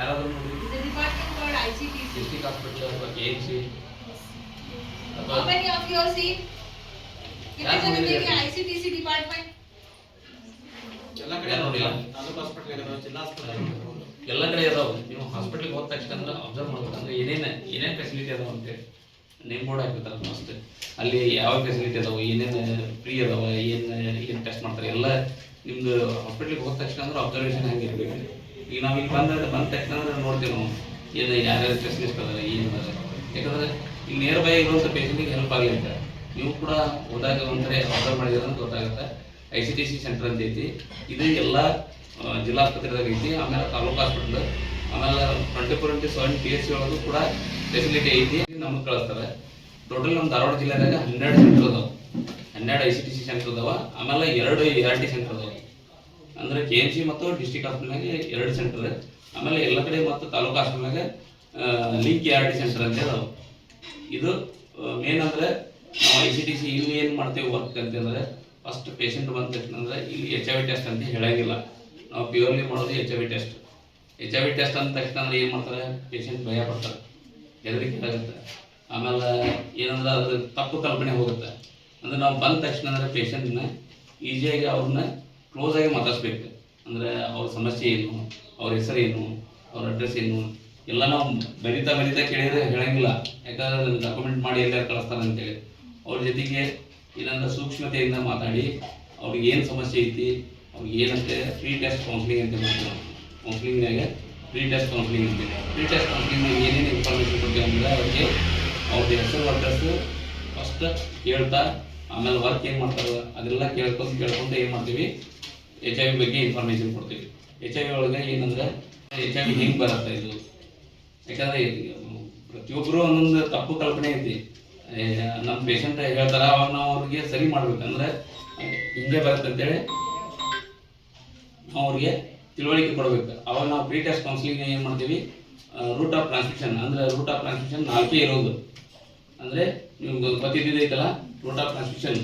ಯಾರಾದರೂ ನೋಡಿ The department called ICTC. District hospital ಅಥವಾ KMC How many of you see? ಯಾರು ನೋಡಿದ್ದೀರಾ? ICTC department. ಎಲ್ಲ ಕಡೆ ನೋಡಿಲ್ಲ. ತಾಲೂಕು ಹಾಸ್ಪಿಟಲ್ ಇದಾವೆ, ಜಿಲ್ಲಾ ಹಾಸ್ಪಿಟಲ್ ಎಲ್ಲ ಕಡೆ ಇದಾವೆ. ನೀವು ಹಾಸ್ಪಿಟ್ಲಿಗೆ ಹೋದ ತಕ್ಷಣ ಅಬ್ಸರ್ವ್ ಮಾಡ್ಬೇಕಂದ್ರೆ ಏನೇನು ಫೆಸಿಲಿಟಿ ಅದಾವ ಅಂತೇಳಿ ನೇಮ್ ಬೋರ್ಡ್ ಹಾಕಿರ್ತಾರೆ ಮಸ್ತ್. ಅಲ್ಲಿ ಯಾವ ಫೆಸಿಲಿಟಿ ಅದಾವೆ, ಏನೇನು ಫ್ರೀ ಅದಾವ, ಏನು ಟೆಸ್ಟ್ ಮಾಡ್ತಾರೆ ಎಲ್ಲ ನಿಮ್ದು ಹಾಸ್ಪಿಟ್ಲಿಗೆ ಹೋದ ತಕ್ಷಣ ಅಂದ್ರೆ ಅಬ್ಸರ್ವೇಷನ್ ಹೆಂಗೆ ಇರಬೇಕು. ಈಗ ನಾವು ಇಲ್ಲಿ ಬಂದ ತಕ್ಷಣ ಅಂದ್ರೆ ನೋಡ್ತೀವಿ ನಾವು ಏನು ಯಾರ್ಯಾರು ಸ್ಪೆಷಲಿಸ್ಟ್ ಅದಾರ ಏನು ಅದ. ಯಾಕಂದ್ರೆ ಇಲ್ಲಿ ನಿಯರ್ ಬೈ ಇರುವಂಥ ಪೇಷಂಟಿಗೆ ಹೆಲ್ಪ್ ಆಗಲಿ ಅಂತ ನೀವು ಕೂಡ ಹೋದಾಗ ಒಂಥರ ಅಬ್ಸರ್ವ್ ಮಾಡಿದ್ರೆ ಅಂತ ಗೊತ್ತಾಗುತ್ತೆ. ICTC ಸೆಂಟರ್ ಅಂತ ಐತಿ. ಇದು ಎಲ್ಲ ಜಿಲ್ಲಾ ಆಸ್ಪತ್ರೆದಾಗ ಐತಿ. ಆಮೇಲೆ ತಾಲೂಕು ಹಾಸ್ಪಿಟ್ಲ್, ಆಮೇಲೆ 24/7 PHC ಒಳಗೂ ಕೂಡ ಫೆಸಿಲಿಟಿ ಐತಿ. ನಮ್ಗೆ ಕಳಿಸ್ತಾರೆ. ಟೋಟಲ್ ನಮ್ಮ ಧಾರವಾಡ ಜಿಲ್ಲೆದಾಗ 12 ಸೆಂಟರ್ ಅದಾವೆ. 12 ICTC ಸೆಂಟರ್ ಅದಾವ. ಆಮೇಲೆ 2 ART ಸೆಂಟರ್ ಅದಾವೆ. ಅಂದರೆ KMC ಮತ್ತು ಡಿಸ್ಟ್ರಿಕ್ಟ್ ಹಾಸ್ಪಿಟಲ್ನಾಗೆ 2 ಸೆಂಟರ್. ಆಮೇಲೆ ಎಲ್ಲ ಕಡೆ ಮತ್ತು ತಾಲೂಕು ಹಾಸ್ಪಿಟಲ್ನಾಗ ಲಿಂಕ್ ART ಸೆಂಟರ್ ಅಂತ ಅದಾವೆ. ಇದು ಮೇನ್ ಅಂದರೆ ನಾವು ICTC ಇಲ್ಲಿ ಏನು ಮಾಡ್ತೇವೆ ವರ್ಕ್ ಅಂತಂದರೆ ಫಸ್ಟ್ ಪೇಷಂಟ್ ಬಂದ ತಕ್ಷಣ ಅಂದರೆ ಇಲ್ಲಿ HIV ಟೆಸ್ಟ್ ಅಂತ ಹೇಳಂಗಿಲ್ಲ. ನಾವು ಪ್ಯೂರ್ಲಿ ಮಾಡೋದು HIV ಟೆಸ್ಟ್. HIV ಟೆಸ್ಟ್ ಅಂದ ತಕ್ಷಣ ಅಂದ್ರೆ ಏನು ಮಾಡ್ತಾರೆ, ಪೇಷಂಟ್ ಭಯ ಪಡ್ತಾರೆ, ಹೆದರಿಕೆ ಆಗುತ್ತೆ. ಆಮೇಲೆ ಏನಂದ್ರೆ ಅದು ತಪ್ಪು ಕಲ್ಪನೆ ಹೋಗುತ್ತೆ. ಅಂದರೆ ನಾವು ಬಂದ ತಕ್ಷಣ ಅಂದರೆ ಪೇಷಂಟ್ನ ಈಸಿಯಾಗಿ ಅವ್ರನ್ನ ಕ್ಲೋಸಾಗಿ ಮಾತಾಡಿಸ್ಬೇಕು. ಅಂದರೆ ಅವ್ರ ಸಮಸ್ಯೆ ಏನು, ಅವ್ರ ಹೆಸರು ಏನು, ಅವ್ರ ಅಡ್ರೆಸ್ ಏನು ಎಲ್ಲ ನಾವು ಬರಿತಾ ಕೇಳಿದರೆ ಹೇಳಂಗಿಲ್ಲ. ಯಾಕಂದ್ರೆ ಡಾಕ್ಯುಮೆಂಟ್ ಮಾಡಿ ಎಲ್ಲರೂ ಕಳಿಸ್ತಾರೆ ಅಂತೇಳಿ. ಅವ್ರ ಜೊತೆಗೆ ಏನಂದ್ರೆ ಸೂಕ್ಷ್ಮತೆಯಿಂದ ಮಾತಾಡಿ ಅವ್ರಿಗೆ ಏನು ಸಮಸ್ಯೆ ಐತಿ, ಅವ್ರಿಗೆ ಏನಂತೆ ಫ್ರೀ ಟೆಸ್ಟ್ ಕೌನ್ಸಿಲಿಂಗ್ ಅಂತ ಮಾಡ್ತೀವಿ ನಾವು. ಕೌನ್ಸಿಲಿಂಗ್ನಾಗ ಫ್ರೀ ಟೆಸ್ಟ್ ಕೌನ್ಸಿಲಿಂಗ್ ಅಂತೀವಿ. ಫ್ರೀ ಟೆಸ್ಟ್ ಕೌನ್ಸಿಲಿಂಗ್ನಾಗ ಏನೇನು ಇನ್ಫಾರ್ಮೇಷನ್ ಕೊಡ್ತೀವಿ ಅಂದರೆ ಅವ್ರಿಗೆ ಅವ್ರದ್ದು ಹೆಸರು ಅಡ್ರೆಸ್ಸು ಫಸ್ಟ್ ಕೇಳ್ತಾ, ಆಮೇಲೆ ವರ್ಕ್ ಏನು ಮಾಡ್ತಾರೆ ಅದೆಲ್ಲ ಕೇಳ್ಕೊಂಡು ಏನು ಮಾಡ್ತೀವಿ, HIV ಬಗ್ಗೆ ಇನ್ಫಾರ್ಮೇಷನ್ ಕೊಡ್ತೀವಿ. HIV ಒಳಗೆ ಏನಂದರೆ HIV ಹೆಂಗೆ ಬರುತ್ತೆ ಇದು. ಯಾಕಂದರೆ ಪ್ರತಿಯೊಬ್ಬರು ಒಂದೊಂದು ತಪ್ಪು ಕಲ್ಪನೆ ಐತಿ. ನಮ್ಮ ಪೇಷಂಟ್ ಹೇಳ್ತಾರೆ, ಅವಾಗ ನಾವು ಅವ್ರಿಗೆ ಸರಿ ಮಾಡ್ಬೇಕಂದ್ರೆ ಹಿಂಗೆ ಬರುತ್ತೆ ಅಂತೇಳಿ ನಾವು ಅವ್ರಿಗೆ ತಿಳುವಳಿಕೆ ಕೊಡಬೇಕು. ಅವಾಗ ನಾವು ಪ್ರೀ ಟೆಸ್ಟ್ ಕೌನ್ಸಿಲಿಂಗ್ ಏನು ಮಾಡ್ತೀವಿ, ರೂಟ್ ಆಫ್ ಟ್ರಾನ್ಸ್ಮಿಷನ್ ಅಂದರೆ ರೂಟ್ ಆಫ್ ಟ್ರಾನ್ಸ್ಮಿಷನ್ 4 ಇರೋದು. ಅಂದರೆ ನಿಮ್ಗೆ ಗೊತ್ತಿದ್ದೈತಲ್ಲ ರೂಟ್ ಆಫ್ ಟ್ರಾನ್ಸ್ಮಿಷನ್.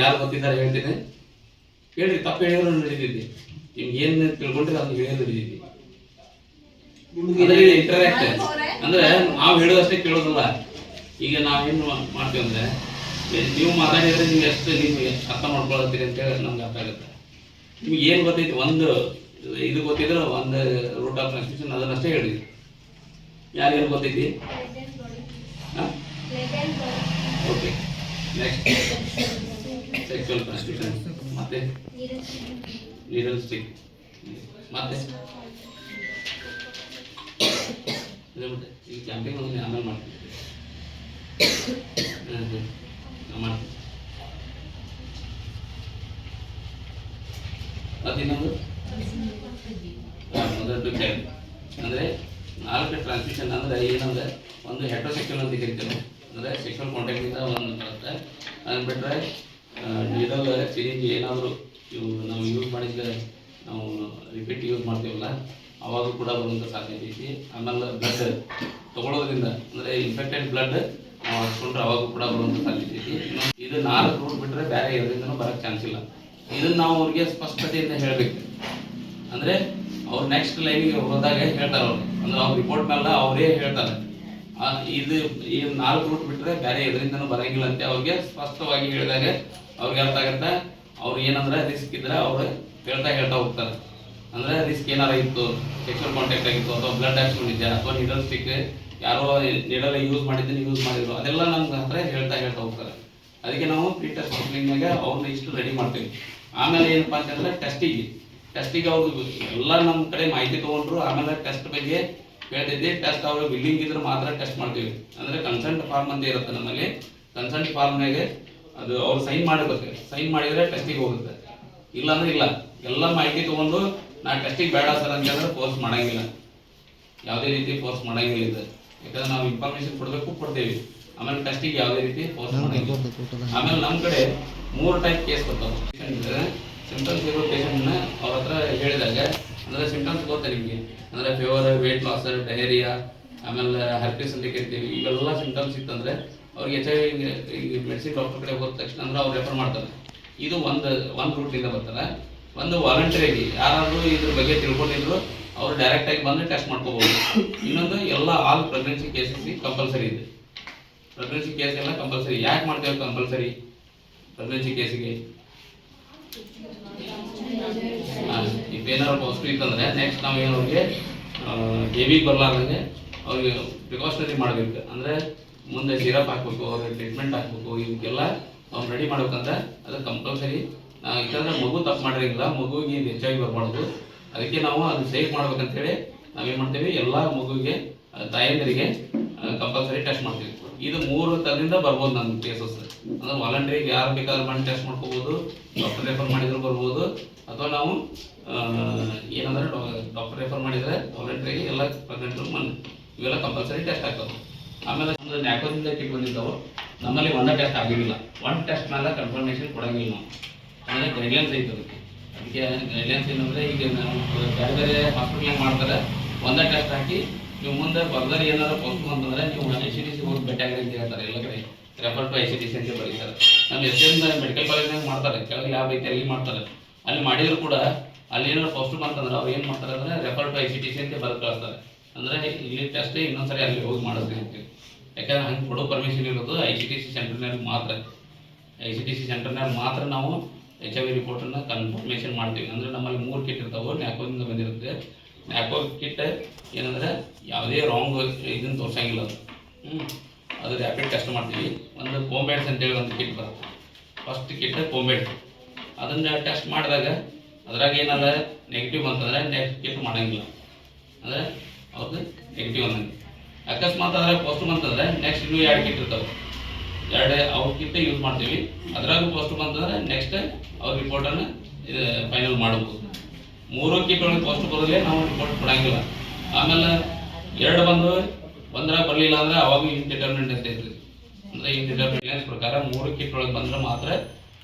ಯಾರು ಗೊತ್ತಿದ್ದಾರೆ ಹೇಳ್ತೀನಿ ಹೇಳ್ರಿ. ತಪ್ಪು ಹೇಳಿದ್ರು ನಡೀತೈತಿ. ನಿಮ್ಗೆ ಏನು ತಿಳ್ಕೊಂಡ್ರೆ ಅದನ್ನ ಹೇಳಿದ್ರು ನಡೀತೈತಿ. ಇಂಟರಾಕ್ಟ್ ಅಂದರೆ ನಾವು ಹೇಳೋದಷ್ಟೇ ಕೇಳೋದಿಲ್ಲ. ಈಗ ನಾವೇನು ಮಾಡ್ತೀವಿ ಅಂದರೆ ನೀವು ಮಾತಾಡಿದರೆ ನೀವು ಎಷ್ಟು ನಿಮ್ಗೆ ಅರ್ಥ ಮಾಡ್ಕೊಳತ್ತೀರಿ ಅಂತೇಳಿ ನಮ್ಗೆ ಅರ್ಥ ಆಗುತ್ತೆ. ನಿಮ್ಗೆ ಏನು ಗೊತ್ತೈತಿ, ಒಂದು ಇದು ಗೊತ್ತಿದ್ರೆ ಒಂದು ರೂಟ್ ಆಫ್ ಟ್ರಾನ್ಸ್ಮಿಷನ್ ಅದನ್ನಷ್ಟೇ ಹೇಳಿ. ಯಾರಿಗೇನು ಗೊತ್ತೈತಿ? ಹಾಂ, ಓಕೆ. ನೆಕ್ಸ್ಟ್ ಸೆಕ್ಸುವಲ್ ಟ್ರಾನ್ಸ್ಮಿಷನ್, ಮತ್ತೆ ನೀಡಲ್ ಸ್ಟಿಕ್, ಮತ್ತೆ ಈ ಕ್ಯಾಂಪಿಂಗ್ ಒಂದು ಆಮೇಲೆ ಮಾಡ್ತೀವಿ. ಮಾಡ್ತೀವಿ. ಮತ್ತು ಇನ್ನೊಂದು ಮೊದಲು ಕ್ಯಾರಿ ಅಂದರೆ 4 ಟ್ರಾನ್ಸ್ಮಿಷನ್ ಅಂದರೆ ಏನಂದರೆ ಒಂದು ಹೆಟ್ರೋಸೆಕ್ಸುವಲ್ ಅಂತ ಕರಿತೀವಿ. ಅಂದರೆ ಸೆಕ್ಸುವಲ್ ಕಾಂಟ್ಯಾಕ್ಟಿಂದ ಒಂದು ಬರುತ್ತೆ. ಅದನ್ನು ಬಿಟ್ಟರೆ ನೀಡಲ್ ಸಿರಿಂಜ್ ಏನಾದರೂ ಇವು ನಾವು ಯೂಸ್ ಮಾಡಿದ್ರೆ ನಾವು ರಿಪೀಟ್ ಯೂಸ್ ಮಾಡ್ತೀವಲ್ಲ ಅವಾಗ ಕೂಡ ಬರುವಂಥ ಸಾಧ್ಯತೆ ಐತಿ. ಆಮೇಲೆ ಬ್ಲಡ್ ತೊಗೊಳೋದ್ರಿಂದ ಅಂದರೆ ಇನ್ಫೆಕ್ಟೆಡ್ ಬ್ಲಡ್ ನಾವು ಹಚ್ಕೊಂಡ್ರೆ ಅವಾಗ ಕೂಡ ಬರುವಂಥ ಸಾಧ್ಯತೆ ಐತಿ. ಇದು 4 ರೂಟ್ ಬಿಟ್ಟರೆ ಬೇರೆ ಇದರಿಂದನೂ ಬರೋಕ್ಕೆ ಚಾನ್ಸ್ ಇಲ್ಲ. ಇದನ್ನು ನಾವು ಅವ್ರಿಗೆ ಸ್ಪಷ್ಟತೆಯಿಂದ ಹೇಳಬೇಕು. ಅಂದರೆ ಅವ್ರು ನೆಕ್ಸ್ಟ್ ಲೈನಿಗೆ ಹೋದಾಗ ಹೇಳ್ತಾರೆ ಅವರು, ಅಂದ್ರೆ ಅವ್ರ ರಿಪೋರ್ಟ್ ಮೇಲೆ ಅವರೇ ಹೇಳ್ತಾರೆ ಇದು ಈ 4 ರೂಟ್ ಬಿಟ್ಟರೆ ಬೇರೆ ಇದರಿಂದನೂ ಬರೋಂಗಿಲ್ಲ ಅಂತ ಅವ್ರಿಗೆ ಸ್ಪಷ್ಟವಾಗಿ ಹೇಳಿದಾಗ ಅವ್ರಿಗೆ ಅರ್ಥ ಆಗುತ್ತೆ. ಅವ್ರು ಏನಂದ್ರೆ ರಿಸ್ಕ್ ಇದ್ರೆ ಅವ್ರು ಹೇಳ್ತಾ ಹೋಗ್ತಾರೆ. ಅಂದರೆ ರಿಸ್ಕ್ ಏನಾರ ಇತ್ತು, ಸೆಕ್ಸುವಲ್ ಕಾಂಟ್ಯಾಕ್ಟ್ ಆಗಿತ್ತು, ಅಥವಾ ಬ್ಲಡ್ ಹಾಕ್ಸ್ಕೊಂಡಿದ್ದೆ, ಅಥವಾ ನೀಡಲ್ ಸ್ಟಿಕ್ ಯಾರೋ ನೀಡಲ್ ಯೂಸ್ ಮಾಡಿದ್ರು ಅದೆಲ್ಲ ನಮ್ಗೆ ಹತ್ರ ಹೇಳ್ತಾ ಹೋಗ್ತಾರೆ. ಅದಕ್ಕೆ ನಾವು ಪ್ರೀ ಟೆಸ್ಟ್ ಕೌನ್ಸಿಲಿಂಗ್ನಾಗ ಅವ್ರನ್ನ ಇಷ್ಟು ರೆಡಿ ಮಾಡ್ತೀವಿ. ಆಮೇಲೆ ಏನಪ್ಪ ಅಂತಂದರೆ ಟೆಸ್ಟಿಗೆ ಅವರು ಎಲ್ಲ ನಮ್ಮ ಕಡೆ ಮಾಹಿತಿ ತೊಗೊಂಡ್ರು. ಆಮೇಲೆ ಟೆಸ್ಟ್ ಬಗ್ಗೆ ಹೇಳ್ತಿದ್ದೆ. ಟೆಸ್ಟ್ ಅವರು ಬಿಲ್ಲಿಂಗ್ ಇದ್ರೆ ಮಾತ್ರ ಟೆಸ್ಟ್ ಮಾಡ್ತೀವಿ. ಅಂದರೆ ಕನ್ಸೆಂಟ್ ಫಾರ್ಮ್ ಅಂತ ಇರುತ್ತೆ ನಮ್ಮಲ್ಲಿ. ಕನ್ಸೆಂಟ್ ಫಾರ್ಮ್ನಾಗೆ ಅದು ಅವ್ರು ಸೈನ್ ಮಾಡಬೇಕು. ಸೈನ್ ಮಾಡಿದರೆ ಟೆಸ್ಟಿಗೆ ಹೋಗುತ್ತೆ, ಇಲ್ಲಾಂದ್ರೆ ಇಲ್ಲ. ಎಲ್ಲ ಮಾಹಿತಿ ತೊಗೊಂಡು ನಾ ಟೆಸ್ಟಿಗೆ ಬೇಡ ಸರ್ ಅಂತಂದ್ರೆ ಫೋರ್ಸ್ ಮಾಡೋಂಗಿಲ್ಲ. ಯಾವುದೇ ರೀತಿ ಫೋರ್ಸ್ ಮಾಡೋಂಗಿಲ್ಲ ಇದೆ. ಯಾಕಂದ್ರೆ ನಾವು ಇನ್ಫಾರ್ಮೇಷನ್ ಕೊಡ್ತೇವೆ. ಆಮೇಲೆ ಟೆಸ್ಟಿಗೆ ಯಾವುದೇ ರೀತಿ ಫೋರ್ಸ್ ಮಾಡೋಂಗಿಲ್ಲ. ಆಮೇಲೆ ನಮ್ಮ ಕಡೆ 3 ಟೈಪ್ ಕೇಸ್ ಬರ್ತಾವೆ. ಸಿಂಪ್ಟಮ್ಸ್ ಇರೋ ಪೇಷಂಟ್ನ ಅವ್ರ ಹತ್ರ ಹೇಳಿದಾಗ, ಅಂದರೆ ಸಿಂಪ್ಟಮ್ಸ್ ಗೊತ್ತಾ ನಿಮಗೆ, ಅಂದರೆ ಫೀವರ್, ವೇಟ್ ಲಾಸ್, ಡಯರಿಯಾ, ಆಮೇಲೆ ಹರ್ಪಿಸ್ ಅಂತ ಕರಿತೀವಿ. ಇವೆಲ್ಲ ಸಿಂಪ್ಟಮ್ಸ್ ಇತ್ತಂದರೆ ಅವ್ರಿಗೆ HIV ಮೆಡಿಸಿನ್ ಡಾಕ್ಟರ್ ಕಡೆ ಹೋದ ತಕ್ಷಣ ಅಂದ್ರೆ ಅವ್ರು ರೆಫರ್ ಮಾಡ್ತಾರೆ. ಇದು ಒಂದು ರೂಟಿಂದ ಬರ್ತಾರೆ. ಒಂದು ವಾಲಂಟರಿಯಾಗಿ ಯಾರಾದರೂ ಇದ್ರ ಬಗ್ಗೆ ತಿಳ್ಕೊಂಡಿದ್ರು ಅವರು ಡೈರೆಕ್ಟಾಗಿ ಬಂದು ಟೆಸ್ಟ್ ಮಾಡ್ಕೋಬೋದು. ಇನ್ನೊಂದು ಎಲ್ಲ ಆಲ್ ಪ್ರೆಗ್ನೆನ್ಸಿ ಕೇಸಸ್ಗೆ ಕಂಪಲ್ಸರಿ ಇದೆ. ಪ್ರೆಗ್ನೆನ್ಸಿ ಕೇಸ್ ಎಲ್ಲ ಕಂಪಲ್ಸರಿ. ಯಾಕೆ ಮಾಡ್ತೇವೆ ಕಂಪಲ್ಸರಿ ಪ್ರೆಗ್ನೆನ್ಸಿ ಕೇಸಿಗೆ? ಈಗ ಏನಾದ್ರು ಪಾಸಿಟಿವ್ ಇತ್ತಂದರೆ ನೆಕ್ಸ್ಟ್ ನಾವು ಏನು ಅವ್ರಿಗೆ ಬೇಬಿಗೆ ಬರಲಾರ್ದಂಗೆ ಅವ್ರಿಗೆ ಪ್ರಿಕಾಷನರಿ ಮಾಡಬೇಕು. ಅಂದರೆ ಮುಂದೆ ಸಿರಪ್ ಹಾಕ್ಬೇಕು, ಅವ್ರಿಗೆ ಟ್ರೀಟ್ಮೆಂಟ್ ಹಾಕ್ಬೇಕು, ಇವಕ್ಕೆಲ್ಲ ನಾವು ರೆಡಿ ಮಾಡ್ಬೇಕಂದ್ರೆ ಅದು ಕಂಪಲ್ಸರಿ. ಯಾಕಂದ್ರೆ ಮಗು ತಪ್ಪು ಮಾಡಿರಂಗಿಲ್ಲ, ಮಗುವಿಗೆ ಇದು ಹೆಚ್ಚಾಗಿ ಬರಬಾರ್ದು. ಅದಕ್ಕೆ ನಾವು ಅದು ಸೇಫ್ ಮಾಡ್ಬೇಕಂತೇಳಿ ನಾವೇನು ಮಾಡ್ತೀವಿ, ಎಲ್ಲ ಮಗುವಿಗೆ ತಾಯಂದಿರಿಗೆ ಕಂಪಲ್ಸರಿ ಟೆಸ್ಟ್ ಮಾಡ್ತೀವಿ. ಇದು 3 ಥರದಿಂದ ಬರ್ಬೋದು ನಮ್ಮ ಕೇಸಸ್. ಅಂದ್ರೆ ವಾಲಂಟ್ರಿಗೆ ಯಾರು ಬೇಕಾದ್ರೂ ಮಾಡಿ ಟೆಸ್ಟ್ ಮಾಡ್ಕೋಬೋದು, ಡಾಕ್ಟರ್ ರೆಫರ್ ಮಾಡಿದ್ರು ಬರ್ಬೋದು, ಅಥವಾ ನಾವು ಏನಂದ್ರೆ ಡಾಕ್ಟರ್ ರೆಫರ್ ಮಾಡಿದರೆ ವಾಲಂಟ್ರಿಗೆ ಎಲ್ಲ ಪ್ರೆಗ್ನೆಂಟ್ ಇವೆಲ್ಲ ಕಂಪಲ್ಸರಿ ಟೆಸ್ಟ್ ಆಗ್ತವೆ. ಆಮೇಲೆ ಒಂದು ನ್ಯಾಕೋದಿಂದ ಕಿಟ್ ಬಂದಿದ್ದಾವೆ, ನಮ್ಮಲ್ಲಿ ಒಂದೇ ಟೆಸ್ಟ್ ಆಗಿರಲಿಲ್ಲ. ಒಂದು ಟೆಸ್ಟ್ ಮೇಲೆ ಕನ್ಫರ್ಮೇಷನ್ ಕೊಡೋಂಗಿಲ್ಲ ನಾವು. ಅಂದರೆ ಗೈಡ್ಲೈನ್ಸ್ ಐತೆ ಅದಕ್ಕೆ ಗೈಡ್ಲೈನ್ಸ್ ಏನಂದರೆ ಈಗ ನಾವು ಬೇರೆ ಬೇರೆ ಹಾಸ್ಪಿಟ್ಲಾಗ ಮಾಡ್ತಾರೆ, ಒಂದೇ ಟೆಸ್ಟ್ ಹಾಕಿ ನೀವು ಮುಂದೆ ಬರ್ದರೆ ಏನಾದ್ರು ಪೋಸ್ಟ್ ಅಂತಂದರೆ ನೀವು ICTC ಹೋಗಿ ಭೇಟಿಯಾಗಿ ಅಂತ ಹೇಳ್ತಾರೆ. ಎಲ್ಲ ಕಡೆ ರೆಫರ್ ಟು ICTC ಅಂತ ಬರೀತಾರೆ. ನಮ್ಮ ಎಸ್ಎನ್ ಮೆಡಿಕಲ್ ಕಾಲೇಜ್ನಾಗ ಮಾಡ್ತಾರೆ, ಕೆಳಗೆ ಲ್ಯಾಬ್ ಐತೆ ಅಲ್ಲಿ ಮಾಡ್ತಾರೆ. ಅಲ್ಲಿ ಮಾಡಿದ್ರು ಕೂಡ ಅಲ್ಲಿ ಏನಾದ್ರು ಪಾಸಿಟಿವ್ ಅಂತಂದ್ರೆ ಅವ್ರು ಏನು ಮಾಡ್ತಾರೆ ಅಂದರೆ ರೆಫರ್ ಟು ICTC ಅಂತ ಬರೆದು ಕಳಿಸ್ತಾರೆ. ಅಂದರೆ ಇಲ್ಲಿ ಟೆಸ್ಟ್ ಇನ್ನೊಂದ್ಸರಿ ಅಲ್ಲಿ ಹೋಗಿ ಮಾಡಿಸ್ತೀವಿ ಅಂತೀವಿ. ಯಾಕಂದ್ರೆ ಹಂಗೆ ಕೊಡೋ ಪರ್ಮಿಷನ್ ಇರೋದು ICTC ಸೆಂಟರ್ನಲ್ಲಿ ಮಾತ್ರ. ICTC ಸೆಂಟರ್ನಲ್ಲಿ ಮಾತ್ರ ನಾವು HIV ರಿಪೋರ್ಟನ್ನು ಕನ್ಫರ್ಮೇಷನ್ ಮಾಡ್ತೀವಿ. ಅಂದರೆ ನಮ್ಮಲ್ಲಿ 3 ಕಿಟ್ ಇರ್ತಾವೆ, ನ್ಯಾಕೋದಿಂದ ಬಂದಿರುತ್ತೆ. ನ್ಯಾಕೋ ಕಿಟ್ ಏನಂದರೆ ಯಾವುದೇ ರಾಂಗ್ ಇದನ್ನು ತೋರ್ಸಂಗಿಲ್ಲ ಅದು. ಅದು ರ್ಯಾಪಿಡ್ ಟೆಸ್ಟ್ ಮಾಡ್ತೀವಿ. ಒಂದು ಕೋಂಬ್ಯಾಟ್ಸ್ ಅಂತೇಳಿ ಒಂದು ಕಿಟ್ ಬರುತ್ತೆ, ಫಸ್ಟ್ ಕಿಟ್ ಕೋಂಬ್ಯಾಟ್ಸ್. ಅದನ್ನು ಟೆಸ್ಟ್ ಮಾಡಿದಾಗ ಅದ್ರಾಗ ಏನಾರ ನೆಗೆಟಿವ್ ಅಂತಂದರೆ ನೆಕ್ಸ್ಟ್ ಕಿಟ್ ಮಾಡೋಂಗಿಲ್ಲ, ಅಂದರೆ ಅವ್ರದ್ದು ನೆಗೆಟಿವ್ ಅನ್ನಂಗೆ. ಅಕಸ್ಮಾತ್ ಅದ್ರಾಗ ಪಾಸಿಟಿವ್ ಅಂತಂದರೆ ನೆಕ್ಸ್ಟ್ ಇನ್ನೂ 2 ಕಿಟ್ ಇರ್ತಾವೆ, 2 ಅವ್ರ ಕಿಟ್ ಯೂಸ್ ಮಾಡ್ತೀವಿ. ಅದ್ರಾಗೂ ಪಾಸಿಟಿವ್ ಅಂತಂದರೆ ನೆಕ್ಸ್ಟ್ ಅವ್ರ ರಿಪೋರ್ಟನ್ನು ಇದು ಫೈನಲ್ ಮಾಡ್ಬೋದು. 3 ಕಿಟ್ ಒಳಗೆ ಪಾಸಿಟಿವ್ ಬರೋದೇ ನಾವು ರಿಪೋರ್ಟ್ ಕೊಡೋಂಗಿಲ್ಲ. ಆಮೇಲೆ 2 ಬಂದು ಬಂದ್ರೆ ಬರಲಿಲ್ಲ ಅಂದರೆ ಅವಾಗ ಇನ್ಡಿಟರ್ಮಿನೆಂಟ್ ಅಂತ ಇರ್ತದೆ. ಅಂದರೆ ಇನ್ಡಿಟರ್ಮಿನೆಂಟ್ ಪ್ರಕಾರ 3 ಕಿಟ್ ಒಳಗೆ ಬಂದ್ರೆ ಮಾತ್ರ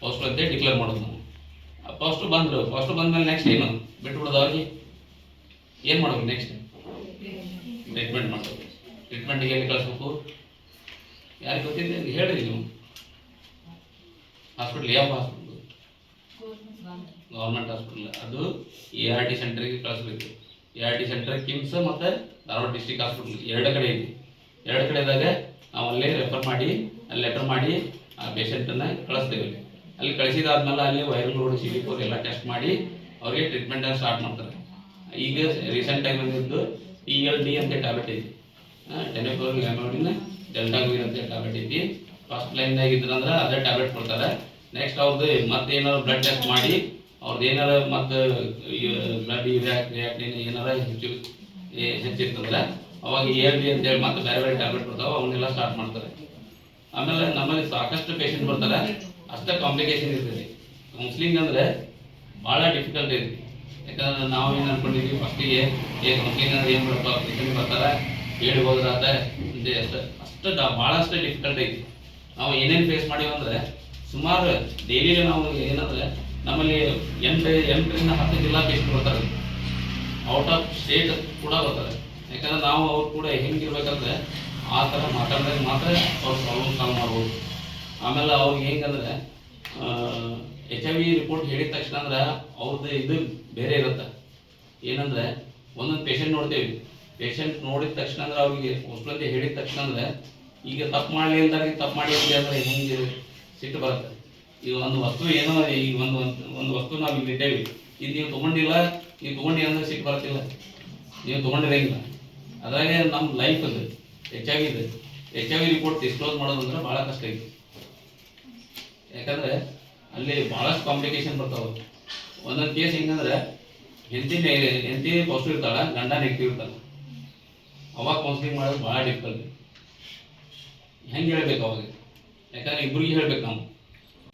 ಪಾಸಿಟಿವ್ ಅಂತ ಡಿಕ್ಲೇರ್ ಮಾಡೋದು ನಾವು. ಪಾಸಿಟಿವ್ ಬಂದ್ಮೇಲೆ ನೆಕ್ಸ್ಟ್ ಏನು ಬಿಟ್ಬಿಡೋದು, ಅವ್ರಿಗೆ ಏನು ಮಾಡ್ಬೇಕು? ನೆಕ್ಸ್ಟ್ ಟ್ರೀಟ್ಮೆಂಟ್ ಮಾಡಬೇಕು. ಟ್ರೀಟ್ಮೆಂಟಿಗೆ ಎಲ್ಲಿ ಕಳಿಸ್ಬೇಕು ಯಾರಿಗೆ ಗೊತ್ತಿದೆ ಹೇಳ್ರಿ ನೀವು. ಹಾಸ್ಪಿಟ್ಲ್ ಯಾವ ಹಾಸ್ಪಿಟ್ಲು? Government hospital. ಅದು ART ಸೆಂಟ್ರಿಗೆ ಕಳಿಸ್ಬೇಕು. ART ಸೆಂಟರ್ ಕಿಮ್ಸ್ ಮತ್ತು ಧಾರವಾಡ ಡಿಸ್ಟ್ರಿಕ್ಟ್ ಹಾಸ್ಪಿಟ್ಲ್ 2 ಕಡೆ ಇದೆ. 2 ಕಡೆದಾಗ ನಾವು ಅಲ್ಲೇ ರೆಫರ್ ಮಾಡಿ ಅಲ್ಲಿ ಲೆಟರ್ ಮಾಡಿ ಆ ಪೇಷಂಟನ್ನು ಕಳಿಸ್ತೇವೆ. ಅಲ್ಲಿ ಕಳಿಸಿದಾದ್ಮೇಲೆ ಅಲ್ಲಿ ವೈರಲ್ ಲೋಡ್ CD4 ಎಲ್ಲ ಟೆಸ್ಟ್ ಮಾಡಿ ಅವ್ರಿಗೆ ಟ್ರೀಟ್ಮೆಂಟನ್ನು ಸ್ಟಾರ್ಟ್ ಮಾಡ್ತಾರೆ. ಈಗ ರೀಸೆಂಟ್ ಟೈಮ್ ಬಂದಿದ್ದು TLD ಅಂತ ಟ್ಯಾಬ್ಲೆಟ್ ಐತಿ, ಟೆನೆಫೋರ್ ಲ್ಯಾಮೋಡಿನ್ ಡೆಲ್ಟಾಗೋಯಿನ್ ಅಂತ ಟ್ಯಾಬ್ಲೆಟ್ ಐತಿ. ಫಸ್ಟ್ ಲೈನ್ದಾಗ ಇದ್ರಂದ್ರೆ ಅದೇ ಟ್ಯಾಬ್ಲೆಟ್ ಕೊಡ್ತಾರೆ. ನೆಕ್ಸ್ಟ್ ಅವ್ರದ್ದು ಮತ್ತೆ ಏನಾದ್ರು ಬ್ಲಡ್ ಟೆಸ್ಟ್ ಮಾಡಿ ಅವ್ರದ್ದು ಏನಾರ ಮತ್ತು ಬ್ಲಡ್ ರಿಯಾಕ್ಟಿನ್ ಏನಾರ ಹೆಚ್ಚಿರ್ತಂದ್ರೆ ಅವಾಗ ALD ಅಂತೇಳಿ ಮತ್ತೆ ಬೇರೆ ಬೇರೆ ಟ್ಯಾಬ್ಲೆಟ್ ಬರ್ತಾವೆ, ಅವನ್ನೆಲ್ಲ ಸ್ಟಾರ್ಟ್ ಮಾಡ್ತಾರೆ. ಆಮೇಲೆ ನಮ್ಮಲ್ಲಿ ಸಾಕಷ್ಟು ಪೇಷಂಟ್ ಬರ್ತಾರೆ, ಅಷ್ಟೇ ಕಾಂಪ್ಲಿಕೇಶನ್ ಇರ್ತದೆ. ಕೌನ್ಸಿಲಿಂಗ್ ಅಂದರೆ ಭಾಳ ಡಿಫಿಕಲ್ಟ್ ಐತಿ. ಯಾಕಂದ್ರೆ ನಾವು ಏನು ಅನ್ಕೊಂಡಿದ್ವಿ ಫಸ್ಟಿಗೆ ಕೌನ್ಸಿಲಿಂಗ್ ಅಂದ್ರೆ ಏನು ಬಿಡಪ್ಪ ಪೇಷಂಟ್ ಬರ್ತಾರೆ ಹೇಳಿ ಹೋದ್ರಾತ ಅಷ್ಟು ಭಾಳಷ್ಟು ಡಿಫಿಕಲ್ಟ್ ಐತಿ. ನಾವು ಏನೇನು ಫೇಸ್ ಮಾಡೀವಿ ಅಂದರೆ ಸುಮಾರು ಡೈಲಿ ನಾವು ಏನಂದರೆ ನಮ್ಮಲ್ಲಿ 8ರಿಂದ 10 ಜಿಲ್ಲಾ ಪೇಷಂಟ್ ಬರ್ತಾರೆ, ಔಟ್ ಆಫ್ ಸ್ಟೇಟ್ ಕೂಡ ಬರ್ತಾರೆ. ಯಾಕಂದ್ರೆ ನಾವು ಅವ್ರು ಕೂಡ ಹೆಂಗಿರ್ಬೇಕಂದ್ರೆ ಆ ಥರ ಮಾತಾಡಿದಾಗ ಮಾತ್ರ ಅವ್ರು ಪ್ರಾಬ್ಲಮ್ ಸಾಲ್ವ್ ಮಾಡ್ಬೋದು. ಆಮೇಲೆ ಅವ್ರಿಗೆ ಹೆಂಗಂದ್ರೆ HIV ರಿಪೋರ್ಟ್ ಹೇಳಿದ ತಕ್ಷಣ ಅಂದ್ರೆ ಅವ್ರದ್ದು ಇದು ಬೇರೆ ಇರುತ್ತೆ. ಏನಂದರೆ ಒಂದೊಂದು ಪೇಷಂಟ್ ನೋಡ್ತೇವೆ, ಪೇಷಂಟ್ ನೋಡಿದ ತಕ್ಷಣ ಅಂದ್ರೆ ಅವ್ರಿಗೆ ಹೊಸಲಂತೆ ಹೇಳಿದ ತಕ್ಷಣ ಅಂದರೆ ಈಗ ತಪ್ಪು ಮಾಡಲಿ ಅಂದಾಗ ತಪ್ಪು ಮಾಡಿ ಅಂದರೆ ಹೆಂಗೆ ಸಿಟ್ಟು ಬರುತ್ತೆ. ಈಗ ಒಂದು ವಸ್ತು ಏನೋ ಈಗ ಒಂದು ವಸ್ತು ನಾವು ಇಲ್ಲಿ ಇದ್ದೇವೆ, ಇದು ನೀವು ತೊಗೊಂಡಿಲ್ಲ, ನೀವು ತೊಗೊಂಡಿ ಅಂದ್ರೆ ಸಿಟ್ಟು ಬರ್ತಿಲ್ಲ, ನೀವು ತೊಗೊಂಡಿರಂಗಿಲ್ಲ. ಅದ್ರಾಗೆ ನಮ್ಮ ಲೈಫ್ ಅದು HIV ರಿಪೋರ್ಟ್ ಡಿಸ್ಕ್ಲೋಸ್ ಮಾಡೋದಂದ್ರೆ ಭಾಳ ಕಷ್ಟ ಐತಿ. ಯಾಕಂದರೆ ಅಲ್ಲಿ ಭಾಳಷ್ಟು ಕಾಂಪ್ಲಿಕೇಶನ್ ಬರ್ತಾವೆ. ಒಂದೊಂದು ಕೇಸ್ ಹೆಂಗಂದ್ರೆ ಹೆಂಡತಿ ಪಾಸಿಟಿವ್ ಇರ್ತಾಳೆ, ಗಂಡ ನೆಗೆಟಿವ್ ಇರ್ತಾಳೆ. ಅವಾಗ ಕೌನ್ಸಿಲಿಂಗ್ ಮಾಡೋದು ಭಾಳ ಡಿಫಿಕಲ್ಟ್. ಹೆಂಗೆ ಹೇಳ್ಬೇಕು ಅವಾಗ? ಯಾಕಂದ್ರೆ ಇಬ್ಬರಿಗೆ ಹೇಳ್ಬೇಕು ನಾವು.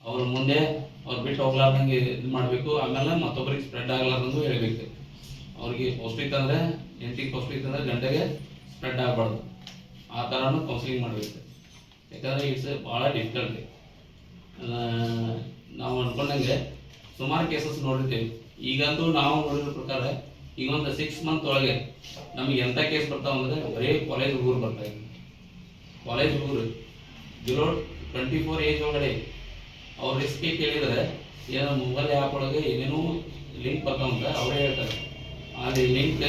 ಅವ್ರ ಮುಂದೆ ಅವ್ರು ಬಿಟ್ಟು ಹೋಗ್ಲಾರ್ದಂಗೆ ಇದು ಮಾಡಬೇಕು. ಆಮೇಲೆ ಮತ್ತೊಬ್ಬರಿಗೆ ಸ್ಪ್ರೆಡ್ ಆಗ್ಲಾರ್ದಂಗೂ ಹೇಳಬೇಕು. ಅವ್ರಿಗೆ ಪಾಸಿಟಿವ್ ಇತ್ತಂದರೆ ಹೆಂಡತಿಗೆ ಪಾಸಿಟಿವ್ ಇತ್ತಂದ್ರೆ ಗಂಡಗೆ ಸ್ಪ್ರೆಡ್ ಆಗಬಾರ್ದು. ಆ ಥರನೂ ಕೌನ್ಸಿಲಿಂಗ್ ಮಾಡಬೇಕು. ಯಾಕಂದರೆ ಇಟ್ಸ್ ಭಾಳ ಡಿಫಿಕಲ್ಟ್. ನಾವು ಅಂದ್ಕೊಂಡಂಗೆ ಸುಮಾರು ಕೇಸಸ್ ನೋಡಿರ್ತೀವಿ. ಈಗಂತೂ ನಾವು ನೋಡಿರೋ ಪ್ರಕಾರ ಈಗ ಒಂದು 6 ಮಂತ್ ಒಳಗೆ ನಮಗೆ ಎಂಥ ಕೇಸ್ ಬರ್ತಾವಂದ್ರೆ ಬರೀ ಕಾಲೇಜ್ ಹುಡುಗರು ಬರ್ತಾರೆ. ಕಾಲೇಜ್ ಹುಡುಗರು ಬಿಲೋ 24 ಏಜ್ ಒಳಗಡೆ ಅವ್ರ ರಿಸ್ಕಿ ಕೇಳಿದರೆ ಏನೋ ಮೊಬೈಲ್ ಆ್ಯಪ್ ಒಳಗೆ ಏನೇನೋ ಲಿಂಕ್ ಬರ್ತಾವಂತ ಅವರೇ ಹೇಳ್ತಾರೆ. ಅಲ್ಲಿ ಲಿಂಕ್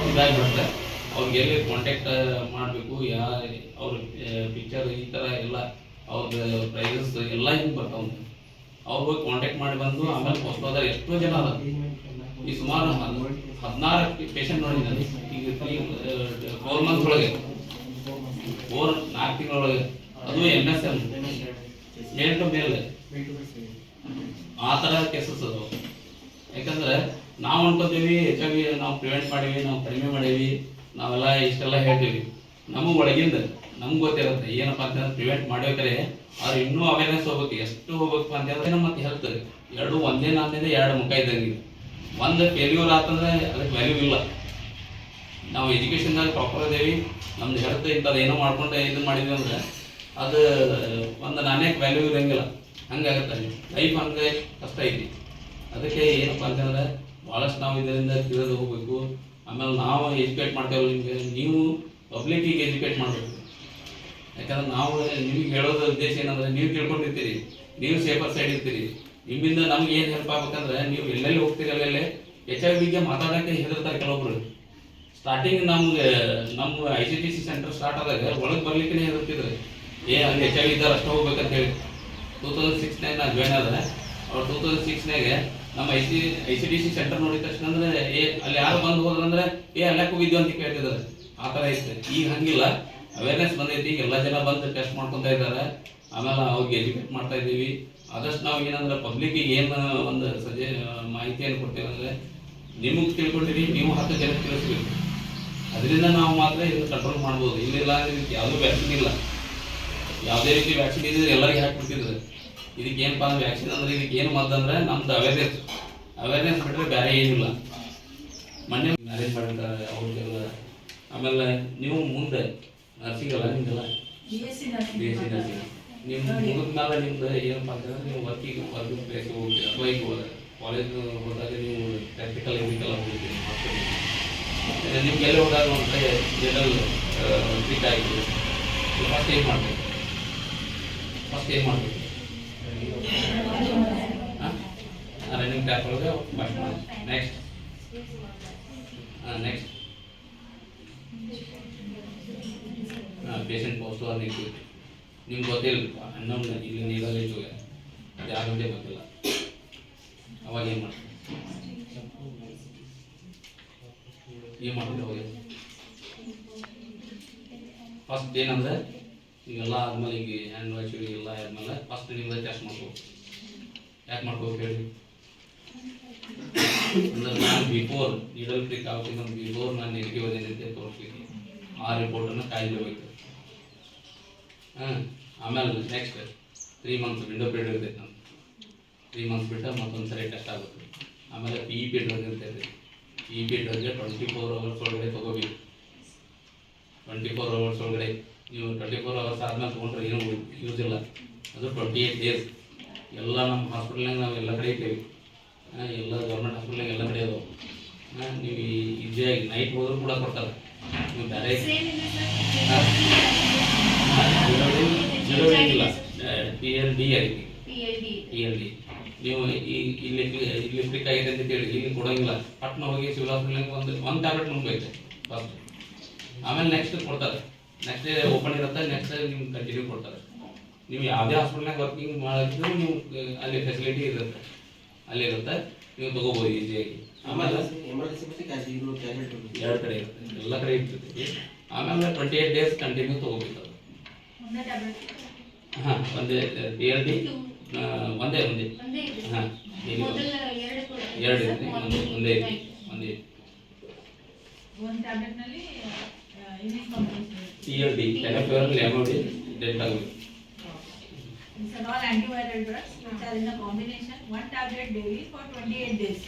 ಇದಾಗ್ಬಿಡುತ್ತೆ. ಅವ್ರಿಗೆ ಎಲ್ಲಿ ಕಾಂಟ್ಯಾಕ್ಟ್ ಮಾಡಬೇಕು, ಅವ್ರ ಪಿಕ್ಚರ್ ಈ ಥರ ಎಲ್ಲ ಅವ್ರದ್ದು ಪ್ರೈಸಸ್ ಎಲ್ಲ ಹಿಂಗೆ ಬರ್ತಾವೆ. ಅವ್ರು ಹೋಗಿ ಕಾಂಟ್ಯಾಕ್ಟ್ ಮಾಡಿ ಬಂದು ಆಮೇಲೆ ಪೋಸ್ಟ್ ಹೋದಾಗ ಎಷ್ಟೋ ಜನ ಅದ. ಈ ಸುಮಾರು 14 ಪೇಷಂಟ್ ನೋಡಿದ್ದಾನೆ ಈಗ 4 ಮಂತ್ಸ್ ಒಳಗೆ, 4 ತಿಂಗಳೊಳಗೆ. ಅದು MSM ಮೇಲ್ ಟು ಮೇಲ್ ಆ ಥರ ಕೇಸಸ್ ಅದಾವೆ. ಯಾಕಂದ್ರೆ ನಾವು ಅನ್ಕೋತೀವಿ HIV ನಾವು ಪ್ರಿವೆಂಟ್ ಮಾಡೀವಿ, ನಾವು ಕಡಿಮೆ ಮಾಡೀವಿ, ನಾವೆಲ್ಲ ಇಷ್ಟೆಲ್ಲ ಹೇಳ್ತೀವಿ. ನಮಗೆ ಒಳಗಿಂದ ನಮ್ಗೆ ಗೊತ್ತಿರುತ್ತೆ ಏನಪ್ಪ ಅಂತಂದ್ರೆ ಪ್ರಿವೆಂಟ್ ಮಾಡ್ಬೇಕಾರೆ ಅವ್ರು ಇನ್ನೂ ಅವೇರ್ನೆಸ್ ಹೋಗ್ಬೇಕು. ಎಷ್ಟು ಹೋಗ್ಬೇಕು ಅಂತಂದ್ರೆ ಮತ್ತೆ ಹೆಲ್ತ್ ಎರಡು ಒಂದೇ ನಾಲ್ಕನೇ 2 ಮುಖ ಇದ್ದಂಗೆ. ಒಂದು ಫೇಲ್ಯೂರ್ ಆತಂದ್ರೆ ಅದಕ್ಕೆ ವ್ಯಾಲ್ಯೂ ಇಲ್ಲ. ನಾವು ಎಜುಕೇಷನ್ದಾಗ ಪ್ರಾಪರ್ ಅದೇವಿ, ನಮ್ದು ಹೆಲ್ತ್ ಇಂಥದ್ದು ಏನೋ ಮಾಡ್ಕೊಂಡು ಇದು ಮಾಡಿದ್ವಿ ಅಂದ್ರೆ ಅದು ಒಂದು ನಾಣ್ಯಕ್ಕೆ ವ್ಯಾಲ್ಯೂ ಇರೋಂಗಿಲ್ಲ. ಹಂಗಾಗುತ್ತೆ ಲೈಫ್, ಹಂಗೆ ಕಷ್ಟ ಐತಿ. ಅದಕ್ಕೆ ಏನಪ್ಪ ಅಂತಂದ್ರೆ ಭಾಳಷ್ಟು ನಾವು ಇದರಿಂದ ತಿಳಿದು ಹೋಗ್ಬೇಕು. ಆಮೇಲೆ ನಾವು ಎಜುಕೇಟ್ ಮಾಡ್ತೇವೆ, ನಿಮಗೆ ನೀವು ಪಬ್ಲಿಕ್ಕಿಗೆ ಎಜುಕೇಟ್ ಮಾಡಬೇಕು. ಯಾಕಂದ್ರೆ ನಾವು ನಿಮ್ಗೆ ಹೇಳೋದು ಉದ್ದೇಶ ಏನಂದ್ರೆ ನೀವು ತಿಳ್ಕೊಂಡಿರ್ತೀರಿ, ನೀವು ಸೇಫರ್ ಸೈಡ್ ಇರ್ತೀರಿ. ನಿಮ್ಮಿಂದ ನಮ್ಗೆ ಏನು ಹೆಲ್ಪ್ ಆಗ್ಬೇಕಂದ್ರೆ ನೀವು ಎಲ್ಲೆಲ್ಲಿ ಹೋಗ್ತೀರಿ ಅಲ್ಲೆಲ್ಲೇ HIV ಮಾತಾಡೋಕ್ಕೆ ಹೆದರ್ತಾರೆ ಕೆಲವೊಬ್ರು. ಸ್ಟಾರ್ಟಿಂಗ್ ನಮ್ಮ ICTC ಸೆಂಟರ್ ಸ್ಟಾರ್ಟ್ ಆದಾಗ ಒಳಗೆ ಬರ್ಲಿಕ್ಕೆ ಹೆದರ್ತಿದ್ರು. ಅಲ್ಲಿ HIV ಇದ್ದಾರೆ ಅಷ್ಟು ಹೋಗ್ಬೇಕಂತ ಹೇಳಿ 2006 ನಾನು ಜಾಯ್ನ್ ಆದ್ರೆ ಅವ್ರು 2006 ನಮ್ಮ ICTC ಸೆಂಟರ್ ನೋಡಿದ ತಕ್ಷಣ ಅಂದ್ರೆ ಅಲ್ಲಿ ಯಾರು ಬಂದು ಹೋದ್ರಂದ್ರೆ ಅಲ್ಲೇ ಹೋಗಿದ್ವಿ ಅಂತ ಕೇಳ್ತಿದ್ದಾರೆ. ಆ ಥರ ಇತ್ತು. ಈಗ ಹಂಗಿಲ್ಲ, ಅವೇರ್ನೆಸ್ ಬಂದೈತಿ. ಎಲ್ಲ ಜನ ಬಂದು ಟೆಸ್ಟ್ ಮಾಡ್ಕೊತಾ ಇದ್ದಾರೆ. ಆಮೇಲೆ ಅವ್ರಿಗೆ ಎಜುಕೇಟ್ ಮಾಡ್ತಾ ಇದ್ದೀವಿ. ಆದಷ್ಟು ನಾವು ಏನಂದ್ರೆ ಪಬ್ಲಿಕ್ಕಿಗೆ ಏನು ಒಂದು ಮಾಹಿತಿಯನ್ನು ಕೊಡ್ತೇವೆ ಅಂದರೆ ನಿಮಗೆ ತಿಳ್ಕೊಂಡಿರಿ, ನೀವು 10 ಜನಕ್ಕೆ ತಿಳಿಸ್ಬೇಕು. ಅದರಿಂದ ನಾವು ಮಾತ್ರ ಇದನ್ನು ಕಂಟ್ರೋಲ್ ಮಾಡ್ಬೋದು. ಇಲ್ಲಿಲ್ಲ ಯಾವುದೂ ವ್ಯಾಕ್ಸಿನ್ ಇಲ್ಲ. ಯಾವುದೇ ರೀತಿ ವ್ಯಾಕ್ಸಿನ್ ಇದ್ರೆ ಎಲ್ಲರಿಗೆ ಹಾಕ್ಬಿಡ್ತಿದ್ರು. ಇದಕ್ಕೆ ಏನಪ್ಪ ಅಂದ್ರೆ ವ್ಯಾಕ್ಸಿನ್ ಅಂದ್ರೆ ಇದಕ್ಕೆ ಏನು ಮದ್ದಂದ್ರೆ ನಮ್ದು ಅವೇರ್ನೆಸ್ ಬಿಟ್ಟರೆ ಬೇರೆ ಏನಿಲ್ಲ. ಮೊನ್ನೆ ಮ್ಯಾರೇಜ್ ಮಾಡಿರ್ತಾರೆ ಅವ್ರಿಗೆಲ್ಲ. ಆಮೇಲೆ ನೀವು ಮುಂದೆ ನರ್ಸಿಂಗ್ ಅಲ್ಲ ನಿಮ್ದೆಲ್ಲ BSc ನರ್ಸಿಂಗ್ ನಿಮ್ಮ ಮುಗಿದ್ಮೇಲೆ ನಿಮ್ದು ಏನಪ್ಪ ಅಂತಂದ್ರೆ ನೀವು ವರ್ಕಿಂಗ್ ಪ್ಲೇಸ್ಗೆ ಹೋಗ್ತೀವಿ ಅಥವಾ ಈಗ ಕಾಲೇಜ್ ಹೋದಾಗ ನೀವು ಪ್ರಾಕ್ಟಿಕಲ್ ಹೋಗ್ತೀವಿ ಹಾಸ್ಪಿಟಲ್. ನಿಮ್ಗೆಲ್ಲ ಹೋದಾಗ ಒಂದು ಜನರಲ್ ಟ್ರೀಟ್ ಆಗಿದೆ. ಫಸ್ಟ್ ಏನು ಮಾಡಬೇಕು? ರನ್ನಿಂಗ್ ಟ್ಯಾಪ್ ಒಳಗೆ ಫಸ್ಟ್ ಮಾಡಿ. ನೆಕ್ಸ್ಟ್ ಪೇಷಂಟ್ ಪೋಸ್ಟು ಅದಕ್ಕೆ ನಿಮ್ಗೆ ಗೊತ್ತಿಲ್ಲ ಅನ್ನೊಂದು ಇಲ್ಲಿ ನೀರಲ್ಲಿ ಇಟ್ಟುವೆ ಅದು ಯಾರಂತೆ ಗೊತ್ತಿಲ್ಲ. ಅವಾಗ ಏನು ಮಾಡ್ತೀವಿ ಅವಾಗ ಫಸ್ಟ್ ಏನಂದ್ರೆ ಈಗೆಲ್ಲ ಆದ್ಮೇಲೆ ಈಗ ಆ್ಯನಿವರ್ಸರಿ ಎಲ್ಲ ಆದ್ಮೇಲೆ ಫಸ್ಟ್ ನಿಮ್ದು ಟೆಸ್ಟ್ ಮಾಡ್ಕೋಬೇಕು. ಯಾಕೆ ಮಾಡ್ಕೋಬೇಕು ಹೇಳಿ? ಅಂದ್ರೆ ನಾನು ಬಿಫೋರ್ ನೀಡಲ್ ಪ್ರಿಕ್ ಆಗೋಕ್ಕಿಂತ ಬಿಫೋರ್ ನಾನು ನೆಗೆಟಿವ್ ಅದೇನಂತೆ ತೋರಿಸ್ಲಿಕ್ಕೆ ಆ ರಿಪೋರ್ಟನ್ನು ಕಾಯ್ದಿರಬೇಕು. ಆಮೇಲೆ ನೆಕ್ಸ್ಟ್ 3 ಮಂತ್ಸ್ ವಿಂಡೋ ಪೀರಿಯಡ್ ಇರ್ತೈತೆ. ನಾನು 3 ಮಂತ್ಸ್ ಬಿಟ್ಟು ಮತ್ತೊಂದು ಸರಿ ಟೆಸ್ಟ್ ಆಗುತ್ತೆ. ಆಮೇಲೆ PEP ಡ್ರಗ್ ಇರ್ತೈತೆ. PEP ಡ್ರಗ್ಗೆ 24 ಅವರ್ಸ್ ಒಳಗಡೆ ತೊಗೋಬೇಕು. 24 ಅವರ್ಸ್ ಒಳಗಡೆ ನೀವು 24 ಅವರ್ಸ್ ಆದ್ಮೇಲೆ ತೊಗೊಂಡ್ರೆ ಏನೂ ಯೂಸ್ ಇಲ್ಲ. ಅದು 28 ಡೇಸ್. ಎಲ್ಲ ನಮ್ಮ ಹಾಸ್ಪಿಟಲ್ನಾಗ ನಾವು ಎಲ್ಲ ಕಡೆ ಇದ್ದೀವಿ. ಎಲ್ಲ ಗೌರ್ಮೆಂಟ್ ಹಾಸ್ಪಿಟಲ್ನಾಗ ಎಲ್ಲ ಕಡೆ ಅದಾವೆ. ನೀವು ಈಸಿಯಾಗಿ ನೈಟ್ ಹೋದ್ರೂ ಕೂಡ ಕೊಡ್ತಾರೆ. ನೀವು ಬೇರೆ ಇಲ್ಲ PLD ಆಗಿದೆ. PLD ನೀವು ಇಲ್ಲಿ ಕ್ಲಿಕ್ ಆಗಿದೆ ಅಂತ ಹೇಳಿ ಇಲ್ಲಿ ಕೊಡೋಂಗಿಲ್ಲ. ಪಟ್ನ ಹೋಗಿ ಸಿವಿಲ್ ಹಾಸ್ಪಿಟಲ್ನಾಗ ಒಂದು ಟ್ಯಾಬ್ಲೆಟ್ ನುಂಗ್ಬೇಕು ಫಸ್ಟ್. ಆಮೇಲೆ ನೆಕ್ಸ್ಟ್ ಕೊಡ್ತಾರೆ. ನೆಕ್ಸ್ಟ್ ಓಪನ್ ಇರುತ್ತೆ. ನೆಕ್ಸ್ಟ್ ನಿಮ್ಗೆ ಕಂಟಿನ್ಯೂ ಕೊಡ್ತಾರೆ. ನೀವು ಯಾವುದೇ ಹಾಸ್ಪಿಟಲ್ನಾಗ ವರ್ಕಿಂಗ್ ಮಾಡಿದ್ರು ನೀವು ಅಲ್ಲಿ ಫೆಸಿಲಿಟಿ ಇರುತ್ತೆ, ಅಲ್ಲಿರುತ್ತೆ, ನೀವು ತೊಗೋಬೋದು ಈಸಿಯಾಗಿ. ಆಮೇಲೆ 2 ಕಡೆ ಇರುತ್ತೆ, ಎಲ್ಲ ಕಡೆ ಇರ್ತೈತಿ. ಆಮೇಲೆ 28 ಡೇಸ್ ಕಂಟಿನ್ಯೂ ತೊಗೋಬೇಕು. ಹಾಂ ಒಂದೇ PLD ಒಂದೇ ಹಾಂ ಎರಡು ಇರುತ್ತೆ. ಒಂದೇ PLD ಟೆನಫೆರಲ್ ಲ್ಯಾಮೋಡಿ ಡೆಲ್ಟಾಗೋಲ್. These are all antiviral drugs which are in a combination 1 tablet daily for 28 days.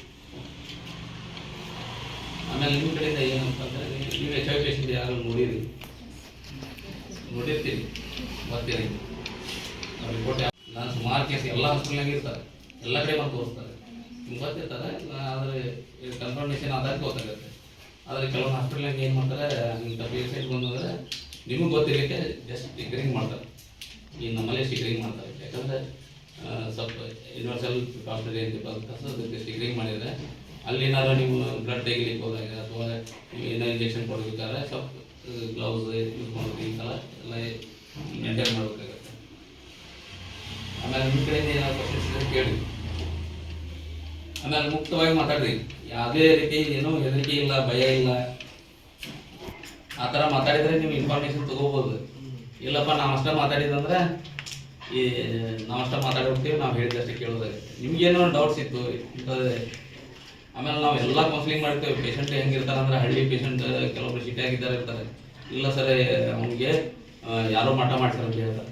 ಆಮೇಲೆ ನಿಮ್ಮ ಕಡೆಯಿಂದ ಏನಂತ ಅಂದರೆ ನೀವು HIV ಪೇಷಂಟ್ ಯಾರು ನೋಡಿರ್ತೀರಿ ಬರ್ತೀರಿ ರಿಪೋರ್ಟ್. ನಾನು ಸುಮಾರು ಕೇಸ್ ಎಲ್ಲ ಹಾಸ್ಪಿಟಲ್ನಾಗ ಇರ್ತಾರೆ, ಎಲ್ಲ ಕಡೆ ಬಂದು ತೋರಿಸ್ತಾರೆ. ನಿಮ್ಗೆ ಗೊತ್ತಿರ್ತಾರೆ, ಆದರೆ ಕನ್ಫರ್ಮೇಷನ್ ಆದಾಗ ಗೊತ್ತಾಗುತ್ತೆ. ಆದರೆ ಕೆಲವೊಂದು ಹಾಸ್ಪಿಟಲ್ನಾಗ ಏನು ಮಾಡ್ತಾರೆ, ಇಂಥ ಪೇಷಂಟ್ ಬಂದಂದರೆ ನಿಮಗೆ ಗೊತ್ತಿರಲಿಕ್ಕೆ ಜಸ್ಟ್ ಟಿಕರಿಂಗ್ ಮಾಡ್ತಾರೆ. ಈ ನಮ್ಮಲ್ಲೇ ಸ್ಟಿಕರಿಂಗ್ ಮಾಡ್ತಾರೆ. ಯಾಕಂದರೆ ಸ್ವಲ್ಪ ಯೂನಿವರ್ಸಲ್ ಪ್ರಿಕಾಷನರಿ ಅಂತ ಸ್ಟಿಕರಿಂಗ್ ಮಾಡಿದರೆ ಅಲ್ಲೇನಾದ್ರು ನೀವು ಬ್ಲಡ್ ತೆಗಿಲಿಕ್ಕೆ ಹೋದಾಗ ಅಥವಾ ನೀವು ಏನೋ ಇಂಜೆಕ್ಷನ್ ಕೊಡ್ಬೇಕಾದ್ರೆ ಸ್ವಲ್ಪ ಗ್ಲೌಸ್ ಯೂಸ್ ಮಾಡೋದು ಈ ಥರ ಎಲ್ಲ ಮೇಂಟೈನ್ ಮಾಡಬೇಕಾಗತ್ತೆ. ಆಮೇಲೆ ನಿಮ್ಮ ಕಡೆಯಿಂದ ಏನಾದ್ರು ಕ್ವಶನ್ಸ್ ಇದ್ರೆ ಕೇಳಿ. ಆಮೇಲೆ ಮುಕ್ತವಾಗಿ ಮಾತಾಡ್ರಿ, ಯಾವುದೇ ರೀತಿ ಏನೋ ಹೆದರಿಕೆ ಇಲ್ಲ, ಭಯ ಇಲ್ಲ. ಆ ಥರ ಮಾತಾಡಿದರೆ ನೀವು ಇನ್ಫಾರ್ಮೇಷನ್ ತಗೋಬೋದು. ಇಲ್ಲಪ್ಪ ನಾವಷ್ಟೇ ಮಾತಾಡಿದಂದ್ರೆ ನಾವಷ್ಟೇ ಮಾತಾಡಿರ್ತೀವಿ, ನಾವು ಹೇಳಿದಷ್ಟೇ ಕೇಳೋದಾಗುತ್ತೆ. ನಿಮ್ಗೇನೋ ಡೌಟ್ಸ್ ಇತ್ತು ಇಂಥದ್ದೇ. ಆಮೇಲೆ ನಾವು ಎಲ್ಲ ಕೌನ್ಸಿಲಿಂಗ್ ಮಾಡ್ತೇವೆ. ಪೇಷಂಟ್ ಹೆಂಗಿರ್ತಾರೆ ಅಂದ್ರೆ ಹಳ್ಳಿ ಪೇಷಂಟ್ ಕೆಲವೊಬ್ರು ಸಿಟಿಯಾಗಿದ್ದಾರೆ ಇರ್ತಾರೆ. ಇಲ್ಲ ಸರ್ ಅವನಿಗೆ ಯಾರೋ ಮಠ ಮಾಡ್ತಾರೆ ಅಂತ ಹೇಳ್ತಾರೆ,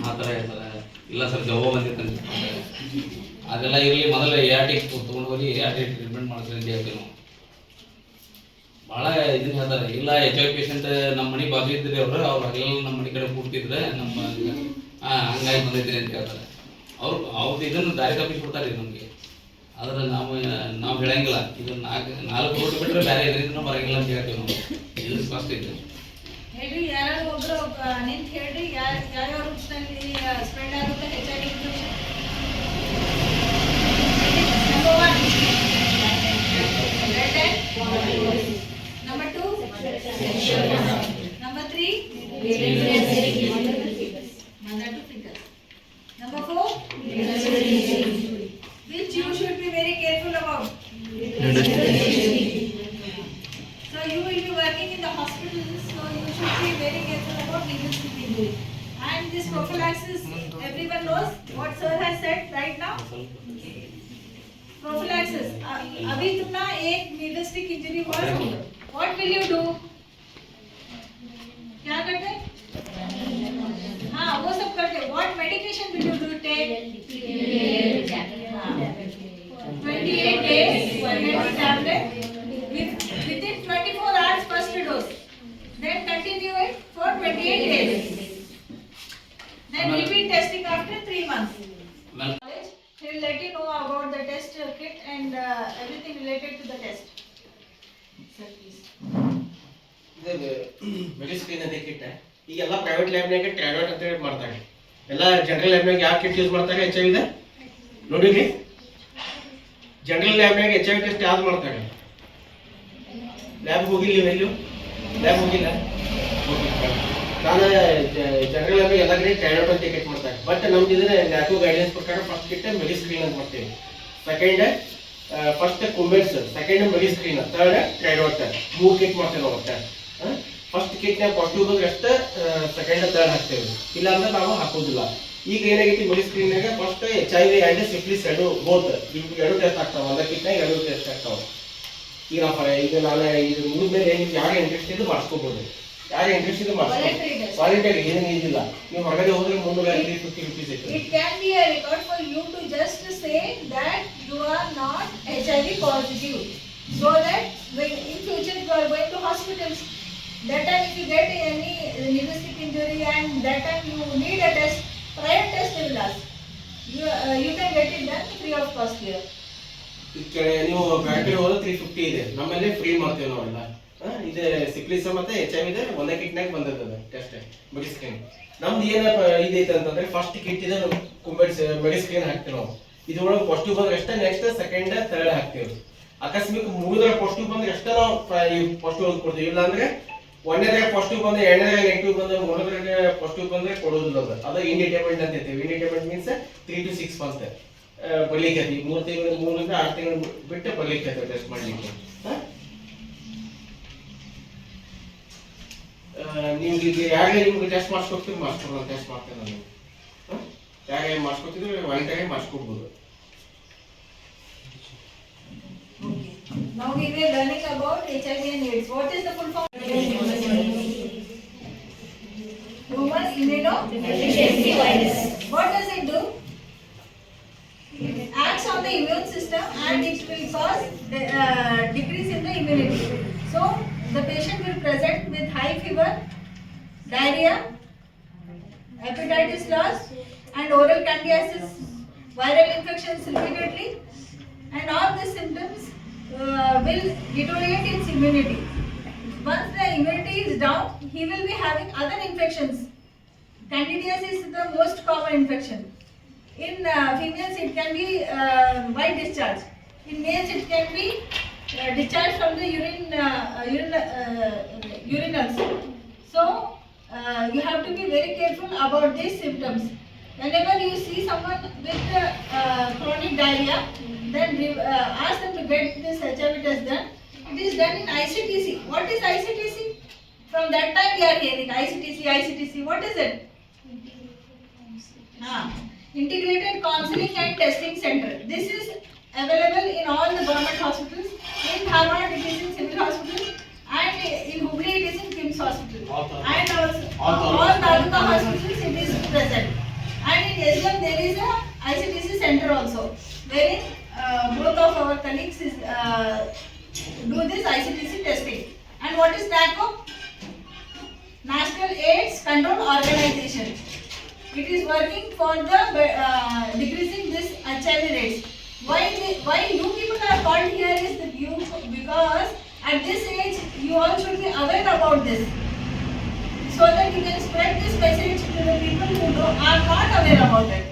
ಆ ಥರ ಇರ್ತಾರೆ. ಇಲ್ಲ ಸರ್ ದೆವ್ವ ಬಂದಿರ್ತಾನೆ, ಅದೆಲ್ಲ ಇರಲಿ, ಮೊದಲೇ ART ತೊಗೊಂಡು ಹೋಗಿ ART ಟ್ರೀಟ್ಮೆಂಟ್ ಮಾಡಿಸ್ರಿ ಅಂತ ಹೇಳ್ತೀವಿ ನಾವು. ಭಾಳ ಇದನ್ನ ಹೇಳ್ತಾರೆ. ಇಲ್ಲ HIV ಪೇಷಂಟ್ ನಮ್ಮ ಮನೆ ಬಾಜು ಇದ್ರಿ ಅವ್ರು ಹಗಲೆಲ್ಲ ನಮ್ಮ ಮನೆ ಕಡೆ ಕೂಡ್ತಿದ್ರೆ ನಮ್ಮ ಹಂಗಾಗಿ ಬಂದಿದ್ರಿ ಅಂತ ಹೇಳ್ತಾರೆ. ಅವ್ರದ್ದು ಇದನ್ನು ದಾರಿ ತಪ್ಪಿಸ್ಬಿಡ್ತಾರೆ ನಮಗೆ. ಆದ್ರೆ ನಾವು ಹೇಳಂಗಿಲ್ಲ, ಇದು 4 ರೋಡ್ ಬಿಟ್ಟರೆ ಬೇರೆ ಇದರಿಂದ ಬರಂಗಿಲ್ಲ ಅಂತ ಹೇಳ್ತೀವಿ ನಾವು. ಇದು ಸ್ಪಷ್ಟ ಇದೆ. ಹೇಳ್ರಿ, ಯಾರು ಒಬ್ರು ನಿಂತು ಹೇಳ್ರಿ, ಯಾವ್ಯಾವ ರೂಟ್ಸ್ನಲ್ಲಿ ಸ್ಪ್ರೆಡ್ ಆಗುತ್ತೆ HIV infection? Number 1 red and number 2 number 3 mother to fingers, number 4 which you should be very careful about. So you will be working in the hospitals, so you should be very careful about needle stick injury. And this prophylaxis, everyone knows what sir has said right now. Prophylaxis. अभी तुमना एक needle stick injury हुआ है. What will you do? क्या करते? हाँ, वो सब करते. What medication will you do take? 28 days, 1 tablet. Within 24 hours first dose. Then continue it for 28 days. Then repeat testing after 3 months. He will let you know about the test kit and everything related to the test. Sir, please. ಇದು ಮೆಡಿಸ್ಕ್ರೀನ್ ಅಂತ kit ಈಗೆಲ್ಲ private ಲ್ಯಾಬ್ನಾಗೆ ಟ್ರೈಡಾಟ್ ಅಂತ ಹೇಳಿ ಮಾಡ್ತಾರೆ. ಎಲ್ಲ general ಲ್ಯಾಬ್ನಾಗ ಯಾವ kit use ಮಾಡ್ತಾರೆ HIV the ನೋಡಿರಿ. ಜನರಲ್ ಲ್ಯಾಬ್ನಾಗ HIV ಟೆಸ್ಟ್ ಯಾವ್ದು ಮಾಡ್ತಾರೆ? ಲ್ಯಾಬ್ ಹೋಗಿಲ್ಲ, ಎಲ್ಲೂ ಲ್ಯಾಬ್ ಹೋಗಿಲ್ಲ. ನಾನು ಜನರಲ್ ಲ್ಯಾಬ್ನಾಗ ಎಲ್ಲ ಕಡೆ ಟ್ರೈಡಾಟ್ ಅಂತ ಕಿಟ್ ಮಾಡ್ತಾರೆ. ಬಟ್ ನಮ್ದು ಇದನ್ನ ನ್ಯಾಕೋ ಗೈಡ್ಲೈನ್ಸ್ ಪ್ರಕಾರ ಫಸ್ಟ್ ಕಿಟ್ ಮೆಡಿಸ್ಕ್ರೀನ್ ಅಂತ ಮಾಡ್ತೀವಿ, ಸೆಕೆಂಡ್ ಫಸ್ಟ್ ಕುಂಬೆಟ್ಸ್, second Mediscreen, third Tridot. 3 kit ಮಾಡ್ತೇವೆ ನಾವು. ಫಸ್ಟ್ ಕಿಟ್ನಾಗ ಪಾಸಿಟಿವ್ ಬಂದ್ರೆ ಅಷ್ಟೇ ಸೆಕೆಂಡ್ ಥರ್ಡ್ ಹಾಕ್ತೇವೆ, ಇಲ್ಲ ಅಂದ್ರೆ ನಾವು ಹಾಕೋದಿಲ್ಲ. ಈಗ ಏನಾಗೈತಿ ಮೆಡಿಸ್ಕ್ರೀನ್ಯಾಗ first HIV and syphilis both ಎರಡು ಟೆಸ್ಟ್ ಆಗ್ತಾವ. ಒಂದ ಕಿಟ್ನಾಗ 2 ಟೆಸ್ಟ್ ಆಗ್ತಾವ. ಈಗ ನಾನು ಇದು ಮುಗಿದ್ಮೇಲೆ ಯಾರು ಇಂಟ್ರೆಸ್ಟ್ ಇದ್ದು ಮಾಡಿಸ್ಕೋಬಹುದು. ಯಾರು ಇಂಟ್ರೆಸ್ಟ್ ಇದ್ದು ಮಾಡಿಸ್ಕೋಬಹುದು. ವಾಲಂಟಿಯರ್ ಏನು ಇದಿಲ್ಲ. ನೀವು ಹೊರಗಡೆ ಹೋದ್ರೆ 350 rupees ಐತೆ. It can be a record for you to just say that you are not HIV positive, so that when in future you are going to hospitals, that time if you get any needle stick injury and that time you need a test, private test they will ask. You can get it done free of cost here. ನೀವು bank ಹೋದ್ರೆ 350 ಇದೆ, ನಮ್ಮಲ್ಲಿ free ಮಾಡ್ತೇವೆ ನಾವೆಲ್ಲ. ಇದು syphilis ಮತ್ತೆ HIV ಇದೆ, ಒಂದೇ ಕಿಟ್ನಾಗ ಬಂದದ ಟೆಸ್ಟ್ ಮೆಡಿಸ್ಕ್ರೀನ್. ನಮ್ದು ಏನಪ್ಪ ಇದೈತೆ ಅಂತಂದ್ರೆ ಫಸ್ಟ್ ಕಿಟ್ ಇದೆ ಕುಂಬೆಟ್ಸ್ ಮೆಡಿಸ್ಕ್ರೀನ್ ಹಾಕ್ತೀವಿ ನಾವು. ಇದ್ರೊಳಗೆ ಪಾಸಿಟಿವ್ ಬಂದ್ರೆ ಅಷ್ಟೇ ನೆಕ್ಸ್ಟ್ ಸೆಕೆಂಡ್ ಥರ್ಡ್ ಹಾಕ್ತೀವಿ. ಅಕಸ್ಮಾತ್ ಮುಗಿದ್ರೆ ಪಾಸಿಟಿವ್ ಬಂದ್ರೆ ಅಷ್ಟೇ ನಾವು ಪಾಸಿಟಿವ್ ಕೊಡ್ತೀವಿ. ಇಲ್ಲ ಅಂದ್ರೆ ಒಂದನೇದಾಗ ಪಾಸಿಟಿವ್ ಬಂದ್ರೆ, ಎರಡನೇದಾಗ ನೆಗೆಟಿವ್ ಬಂದ್ರೆ, ಮೂರನೇದಾಗ ಪಾಸಿಟಿವ್ ಬಂದ್ರೆ ಕೊಡೋದಿಲ್ಲ. ಅದು ಇಂಡಿಟರ್ಮಿನೆಂಟ್ ಅಂತ ಹೇಳ್ತೀವಿ. ಇಂಡಿಟರ್ಮಿನೆಂಟ್ ಮೀನ್ಸ್ 3 to 6 months ಬರ್ಲಿಕ್ಕೆ. 3 ತಿಂಗಳು 3 ರಿಂದ 6 ತಿಂಗಳು ಬಿಟ್ಟು ಬರ್ಲಿಕ್ಕೆ ಟೆಸ್ಟ್ ಮಾಡ್ಲಿಕ್ಕೆ. ನೀವು ಈಗ ಯಾರಿಗೆ ನಿಮ್ಗೆ ಟೆಸ್ಟ್ ಮಾಡಿಸ್ಕೊಡ್ತೀವಿ ಮಾಡಿಸ್ಕೊಡೋದು ಟೆಸ್ಟ್ ಮಾಡ್ತೇನೆ ನಾನು. ಯಾರಿಗೆ ಮಾಡಿಸ್ಕೊತಿದ್ರೆ volunteer ಮಾಡಿಸ್ಕೊಡ್ಬೋದು. Now we were learning about HIV and AIDS. What is the full form? Human immunodeficiency virus. What does it do? It acts on the immune system and it will cause decrease in the immunity. So the patient will present with high fever, diarrhea, hepatitis loss, and oral candidiasis, viral infections repeatedly, and all these symptoms will deteriorate its immunity. Once the immunity is down, he will be having other infections. Candidiasis is the most common infection. In females, it can be white discharge. In males, it can be discharged from the urinals. So you have to be very careful about these symptoms. Whenever you see someone with chronic diarrhea, then ask them to get this HIV test done. It is done in ICTC. What is ICTC? From that time we are hearing ICTC. What is it? Integrated Counseling and Testing Center. This is available in all the government hospitals. In Dharwad it is in civil hospitals, and in Hubli it is in KIMS hospital. And also all taluka hospitals it is present. And in SGM there is a ICTC center also, wherein both of our colleagues do this ICTC testing. And what is NACO? National AIDS Control Organization. It is working for the decreasing this HIV rates. Why you people are called here is that because at this age you all should be aware about this, so that you can spread this message to the people who are not aware about it.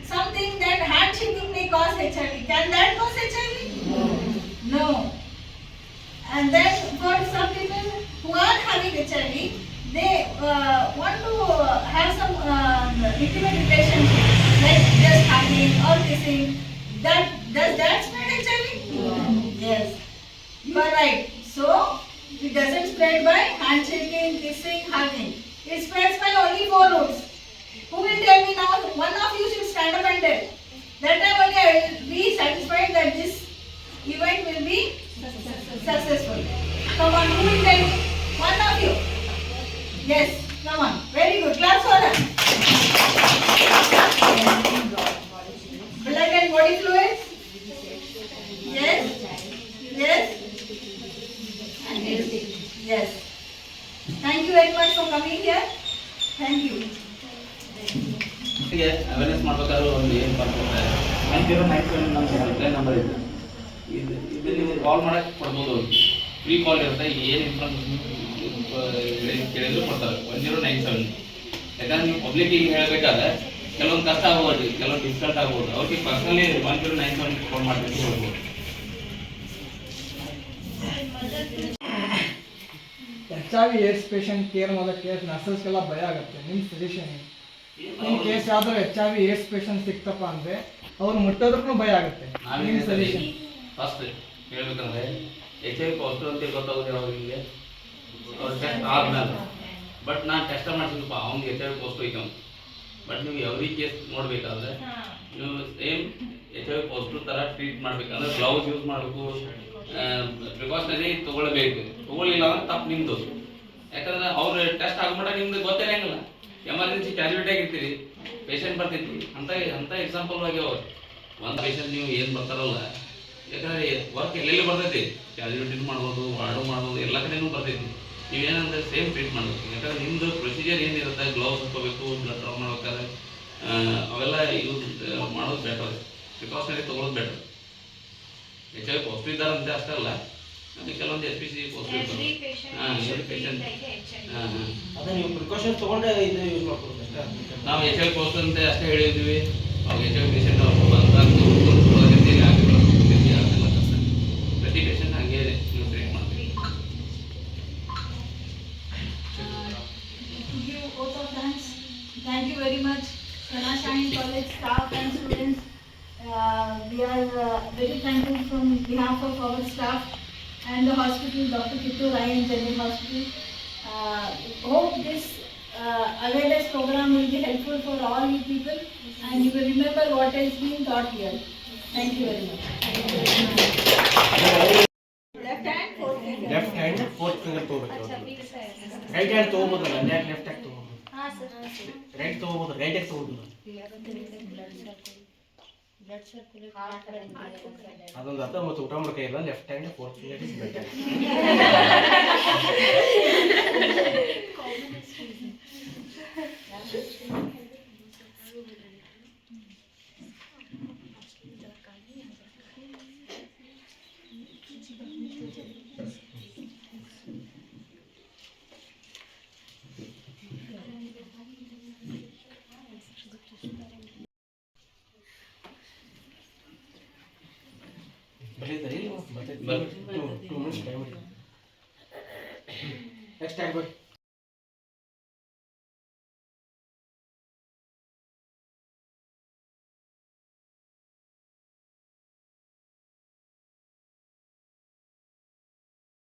Something that handshaking may cause HIV. Can that cause HIV? No. And then for some people who are having HIV, they want to have some intimate relationship, like just hugging or kissing. Does that spread HIV? Yes. You are right. So it doesn't spread by handshaking, kissing, hugging. It spreads by only 4 routes. Who will tell me now? One of you should stand up and tell. That time only I will be satisfied that this event will be successful. Come on, who will tell me? One of you. Yes, come on. Very good. Claps for them. Blood and body fluids? Yes. Yes. Yes. Thank you very much for coming here. Thank you. Awareness ಮಾಡ್ಬೇಕಾದ್ರೆ ಒಂದು ಏನು ಬರ್ತಾರೆ 9097 ನಮ್ಮ helpline number ಇದೆ. ಇದು ನೀವು ಕಾಲ್ ಮಾಡಕ್ಕೆ ಕೊಡ್ಬೋದು. ಫ್ರೀ ಕಾಲ್ ಇರುತ್ತೆ. ಏನು ಇನ್ಫಾರ್ಮೇಷನ್ ಕೇಳಿದ್ರು ಕೊಡ್ತಾರೆ 1097. ಯಾಕಂದ್ರೆ ನೀವು ಪಬ್ಲಿಕ್ಕಿಗೆ ಹೇಳಬೇಕಾದ್ರೆ ಕೆಲವೊಂದು ಕಷ್ಟ ಆಗ್ಬೋದು, ಕೆಲವೊಂದು ಡಿಫಿಕಲ್ಟ್ ಆಗ್ಬೋದು. ಅವ್ರಿಗೆ ಪರ್ಸನಲಿ 1097 ಕಾಲ್ ಮಾಡಬೇಕು ಹೋಗ್ಬೋದು. HIV ಏಡ್ಸ್ ಪೇಷಂಟ್ ಕೇರ್ ಮಾಡೋಕ್ಕೆ ನರ್ಸಸ್ಗೆಲ್ಲ ಭಯ ಆಗುತ್ತೆ. ನಿಮ್ಮ ಸಜೆಷನ್ ಇನ್ ಕೇಸ್ ಯಾವ್ದಾದ್ರು HIV ಏಡ್ಸ್ ಪೇಷಂಟ್ ಸಿಕ್ತಪ್ಪ ಅಂದರೆ ಅವ್ರು ಮುಟ್ಟೋದಕ್ಕೂ ಭಯ ಆಗುತ್ತೆ. ನಿಮ್ಮ ಸಜೆಷನ್? ಫಸ್ಟ್ ಹೇಳ್ಬೇಕಂದ್ರೆ HIV ಪಾಸಿಟಿವ್ ಅಂತ ಗೊತ್ತಾಗೋದು ಅವ್ರಿಗೆ ಅವ್ರು ಟೆಸ್ಟ್ ಆದ್ಮೇಲೆ. ಬಟ್ ನಾನು ಟೆಸ್ಟ್ ಮಾಡ್ಸಿದಪ್ಪ ಅವ್ನಿಗೆ HIV ಪಾಸಿಟಿವ್ ಐತೆ. ಬಟ್ ನೀವು ಎವ್ರಿ ಕೇಸ್ ನೋಡಬೇಕಾದ್ರೆ ನೀವು ಸೇಮ್ HIV ಪಾಸಿಟಿವ್ ಥರ ಟ್ರೀಟ್ ಮಾಡ್ಬೇಕಂದ್ರೆ ಗ್ಲೌಸ್ ಯೂಸ್ ಮಾಡಬೇಕು, ಪ್ರಿಕಾಷನರಿ ತೊಗೊಳ್ಬೇಕು. ತೊಗೊಳ್ಳಿಲ್ಲ ಅಂದ್ರೆ ತಪ್ಪು ನಿಮ್ಮದು. ಯಾಕಂದ್ರೆ ಅವ್ರು ಟೆಸ್ಟ್ ಆಗ್ಬಿಟ್ಟ ನಿಮ್ದು ಗೊತ್ತಿರಂಗಿಲ್ಲ. ಎಮರ್ಜೆನ್ಸಿ ಕ್ಯಾಜುಲಿಟಿ ಆಗಿರ್ತೀರಿ, ಪೇಷಂಟ್ ಬರ್ತೈತಿ. ಅಂತ ಎಕ್ಸಾಂಪಲ್ ಆಗಿ ಅವ್ರು ಒಂದು ಪೇಷಂಟ್ ನೀವು ಏನು ಬರ್ತಾರಲ್ಲ, ಯಾಕಂದರೆ ವರ್ಕ್ ಎಲ್ಲೆಲ್ಲಿ ಬರ್ತೈತಿ, ಕ್ಯಾಜುಲಿಟಿನೂ ಮಾಡ್ಬೋದು, ವಾರ್ಡು ಮಾಡ್ಬೋದು, ಎಲ್ಲ ಕಡೆನೂ ಬರ್ತೈತಿ. ನೀವೇನಂದ್ರೆ ಸೇಮ್ ಟ್ರೀಟ್ ಮಾಡಬೇಕು. ಯಾಕಂದ್ರೆ ನಿಮ್ಮದು ಪ್ರೊಸೀಜರ್ ಏನಿರುತ್ತೆ, ಗ್ಲೌಸ್ ಹಾಕೋಬೇಕು, ಬ್ಲಡ್ ಡ್ರಾ ಮಾಡ್ಬೇಕಾದ್ರೆ ಅವೆಲ್ಲ ಯೂಸ್ ಮಾಡೋದು ಬೆಟರ್, ಪ್ರಿಕಾಷನರಿ ತೊಗೊಳೋದು ಬೆಟರ್. HIV ಪಾಸಿಟಿವ್ ಇದ್ದಾರೆ ಅಂತ ಅಷ್ಟೇ ಅಲ್ಲ, ಕೆಲವೊಂದು SPC ಪಾಸಿಟಿವ್ ಪೇಷಂಟ್ ಅದೇ ನೀವು ಪ್ರಿಕಾಷನ್ ತೊಗೊಂಡೆ ಇದು ಯೂಸ್ ಮಾಡ್ಕೊಬೇಕು ಅಷ್ಟೇ. ನಾವು HIV ಪಾಸಿಟಿವ್ ಅಂತ ಅಷ್ಟೇ ಹೇಳಿದ್ವಿ. ಅವಾಗ HIV ಪೇಷಂಟ್ ಪ್ರತಿ ಪೇಷಂಟ್ ಹಾಗೆ ನೀವು ಟ್ರೀಟ್ ಮಾಡ್ತೀವಿ. Thank you very much, Shine College staff and students. We are very thankful from behalf of our staff and the hospital, Dr. Kittur Ryan General Hospital. Hope this awareness program will be helpful for all you people, and you will remember what has been taught here. Thank you very much. Left hand, fourth finger. Left hand fourth finger ತೊಗೋಬೇಕು. Right hand ತೊಗೋಬೋದಲ್ಲ, left hand ತೊಗೋಬೋದು. Right ತೊಗೋಬೋದು, right hand ತೊಗೋಬೋದು. ಅದೊಂದು ಅರ್ಥ. ಮತ್ತು ಊಟ ಮಾಡೋಕೆ ಇಲ್ಲ, left hand fourth finger is better. ಬರ್ರಿ. Two minutes time. Next time ಬರ್ರಿ.